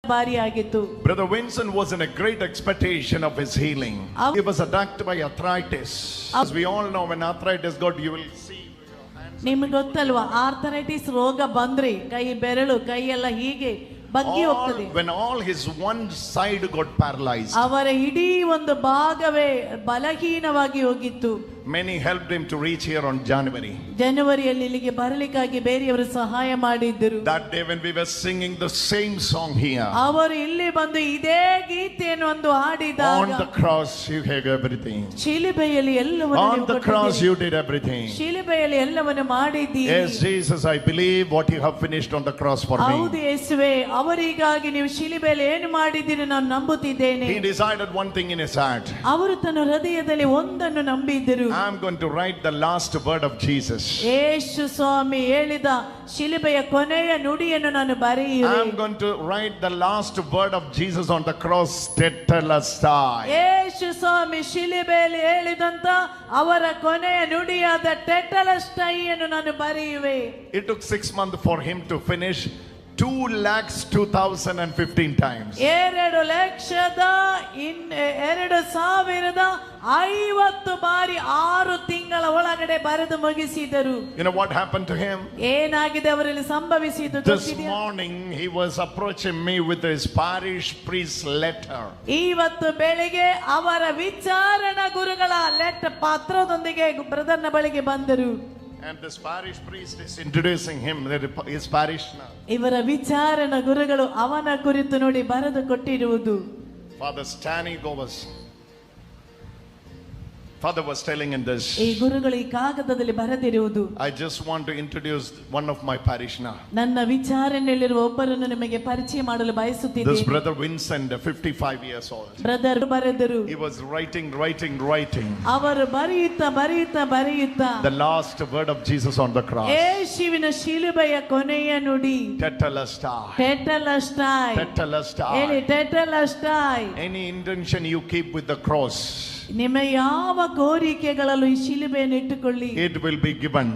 ಬಾರಿಯಾಗಿತ್ತು. Brother Vincent was in a great expectation of his healing. He was attacked by arthritis. As we all know, when arthritis got, you will see. ನಿಮಗೆ ಗೊತ್ತಲ್ವಾ, arthritis ರೋಗ ಬಂದ್ರೆ ಕೈ ಬೆರಳು ಕೈ ಎಲ್ಲ ಹೀಗೆ ಬಗ್ಗಿ ಹೋಗ್ತದೆ. When all his one side got paralyzed, ಅವರ ಇಡೀ ಒಂದು ಭಾಗವೇ ಬಲಹೀನವಾಗಿ ಹೋಗಿತ್ತು. many helped him to reach here on January. ಜನವರಿಯಲ್ಲಿ ಇಲ್ಲಿಗೆ ಬರಲಿಕ್ಕಾಗಿ ಬೇರೆಯವರು ಸಹಾಯ ಮಾಡಿದ್ದರು. That day when we were singing the same song here, ಅವರು ಇಲ್ಲಿ ಬಂದು ಇದೇ ಗೀತೆಯನ್ನು ಒಂದು ಹಾಡಿದಾಗ, on the cross you gave everything, ಶಿಲುಬೆಯಲ್ಲಿ ಎಲ್ಲವನ್ನೂ on the cross you did everything. ಶಿಲುಬೆಯಲ್ಲಿ ಎಲ್ಲವನ್ನೂ ಮಾಡಿದ್ದೀರಿ. Yes Jesus, I believe what you have finished on the cross for me. ಹೌದು ಯೇಸುವೇ, ಅವರಿಗಾಗಿ ನೀವು ಶಿಲುಬೆಯಲ್ಲಿ ಏನು ಮಾಡಿದ್ದೀರಿ ನಾನು ನಂಬುತ್ತಿದ್ದೇನೆ. He decided one thing in his heart. ಅವರು ತನ್ನ ಹೃದಯದಲ್ಲಿ ಒಂದನ್ನು ನಂಬಿದ್ದರು. I am going to write the last word of Jesus. ಯೇಸು ಸ್ವಾಮಿ ಹೇಳಿದ ಶಿಲುಬೆಯ ಕೊನೆಯ ನುಡಿಯನ್ನು ನಾನು ಬರೆಯುವೆ. I am going to write the last word of Jesus on the cross, tetelestai. ಯೇಸು ಸ್ವಾಮಿ ಶಿಲುಬೆಯಲ್ಲಿ ಹೇಳಿದಂತ ಅವರ ಕೊನೆಯ ನುಡಿಯಾದ ಟೆಟಲಸ್ಟೈ ಅನ್ನು ನಾನು ಬರೆಯುವೆ. It took 6 months for him to finish 2,02,015 times. 2,02,50 ಬಾರಿ 6 ತಿಂಗಳ ಒಳಗಡೆ ಬರೆದು ಮುಗಿಸಿದರು. You know what happened to him? ಏನಾಗಿದೆ ಅವರಲ್ಲಿ ಸಂಭವಿಸಿತು This ಗೊತ್ತಿದೆಯಾ? morning he was approaching me with his parish priest letter. ಇವತ್ತು ಬೆಳಿಗ್ಗೆ ಅವರ ವಿಚಾರಣಾ ಗುರುಗಳ ಪತ್ರದೊಂದಿಗೆ ಬ್ರದರ್ನ ಬಳಿಗೆ ಬಂದರು. And this parish priest is introducing him, his parishioner. ಇವರ ವಿಚಾರಣಾ ಗುರುಗಳು ಅವನ ಕುರಿತು ನೋಡಿ ಬರೆದು ಕೊಟ್ಟಿರುವುದು. Father Stanley Father was telling in this. ಈ ಗುರುಗಳು ಈ ಕಾಗದದಲ್ಲಿ ಬರೆದಿರುವುದು, I just want to introduce one of my parishioner. ನನ್ನ ವಿಚಾರಣೆಯಲ್ಲಿರುವ ಒಬ್ಬರನ್ನು ನಿಮಗೆ ಪರಿಚಯ ಮಾಡಲು ಬಯಸುತ್ತಿದ್ದೇನೆ. This brother Vincent, 55 years old. Brother ಬರೆದರು. He was writing. ಅವರು ಬರೆಯುತ್ತಾ the last word of Jesus on the cross. ಯೇಸುವಿನ ಶಿಲುಬೆಯ ಕೊನೆಯ ನುಡಿ Tetelestai. ಹೇಳಿ ಟೆಟಲಸ್ಟೈ. Any intention you keep with the cross, ನಿಮ್ಮ ಯಾವ ಕೋರಿಕೆಗಳಲ್ಲೂ ಈ ಶಿಲುಬೆಯನ್ನು ಇಟ್ಟುಕೊಳ್ಳಿ, it will be given.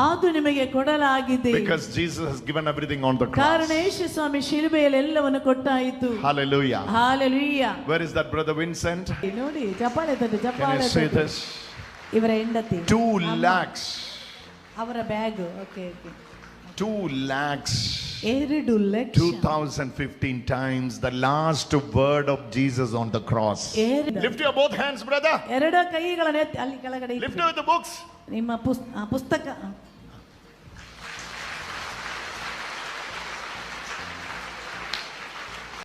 ಅದು ನಿಮಗೆ ಕೊಡಲಾಗಿದೆ. Because Jesus has given everything on the cross. ಕಾರಣ ಯೇಸು ಸ್ವಾಮಿ ಶಿಲುಬೆಯಲ್ಲಿ ಎಲ್ಲವನ್ನು ಕೊಟ್ಟಾಯಿತು. Hallelujah. Hallelujah. Where is that brother Vincent? ನೋಡಿ ಚಪ್ಪಾಳೆ ತಟ್ಟಿ. Can you say this? ಇವರ ಹೆಂಡತಿ 2 lakhs. ಅವರ bag. Okay 2 lakhs. 2 lakh 2015 times the last word of Jesus on the cross. Lift your both hands, brother. ಎರಡು ಕೈಗಳನ್ನು ಎತ್ತಿ ಅಲ್ಲಿ ಕೆಳಗಡೆ lift up the books. ನಿಮ್ಮ ಪುಸ್ತಕ